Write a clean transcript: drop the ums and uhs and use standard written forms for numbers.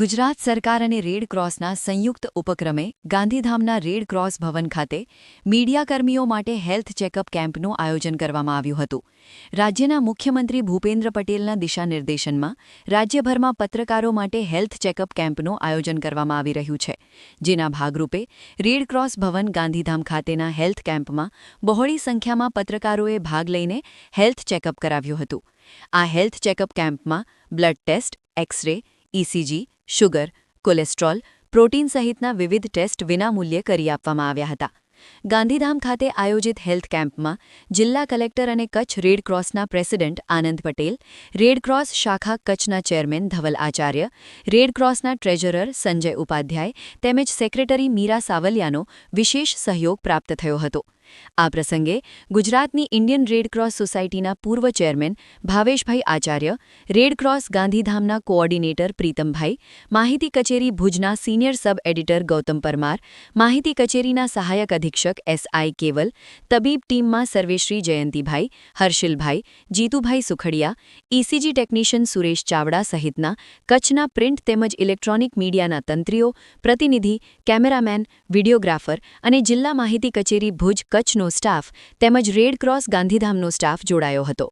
ગુજરાત સરકાર અને રેડ ક્રોસના સંયુક્ત ઉપક્રમે ગાંધીધામના રેડ ક્રોસ ભવન ખાતે મીડિયાકર્મીઓ માટે હેલ્થ ચેકઅપ કેમ્પનું આયોજન કરવામાં આવ્યું હતું. રાજ્યના મુખ્યમંત્રી ભૂપેન્દ્ર પટેલના દિશાનિર્દેશનમાં રાજ્યભરમાં પત્રકારો માટે હેલ્થ ચેકઅપ કેમ્પનું આયોજન કરવામાં આવી રહ્યું છે, જેના ભાગરૂપે રેડ ક્રોસ ભવન ગાંધીધામ ખાતેના હેલ્થ કેમ્પમાં બહોળી સંખ્યામાં પત્રકારોએ ભાગ લઈને હેલ્થ ચેકઅપ કરાવ્યું હતું. આ હેલ્થ ચેકઅપ કેમ્પમાં blood test, x-ray, ECG, sugar, cholesterol, protein સહિતના વિવિધ ટેસ્ટ વિનામૂલ્યે કરી આપવામાં આવ્યા હતા. ગાંધીધામ ખાતે આયોજિત હેલ્થ કેમ્પમાં જિલ્લા કલેક્ટર અને Kutch red ક્રોસના president Anand Patel, red cross શાખા કચ્છના chairman Dhaval Acharya, red ક્રોસના treasurer Sanjay Upadhyay તેમજ સેક્રેટરી મીરા સાવલિયાનો વિશેષ સહયોગ પ્રાપ્ત થયો હતો. આ પ્રસંગે ગુજરાતની ઇન્ડિયન રેડ ક્રોસ સોસાયટીના પૂર્વ ચેરમેન ભાવેશભાઈ આચાર્ય, રેડ ક્રોસ ગાંધીધામના કોઓર્ડિનેટર પ્રીતમભાઈ, માહિતી કચેરી ભુજના સિનિયર સબ એડિટર ગૌતમ પરમાર, માહિતી કચેરીના સહાયક અધિક્ષક એસઆઈ કેવલ, તબીબ ટીમમાં સર્વેશ્રી જયંતિભાઈ, હર્ષિલભાઈ, જીતુભાઈ સુખડિયા, ઇસીજી ટેકનિશિયન સુરેશ ચાવડા સહિતના કચ્છના પ્રિન્ટ તેમજ ઇલેક્ટ્રોનિક મીડિયાના તંત્રીઓ, પ્રતિનિધિ, કેમેરામેન, વિડીયોગ્રાફર અને જિલ્લા માહિતી કચેરી ભુજ કચ્છનો સ્ટાફ તેમજ રેડ ક્રોસ ગાંધીધામનો સ્ટાફ જોડાયો હતો.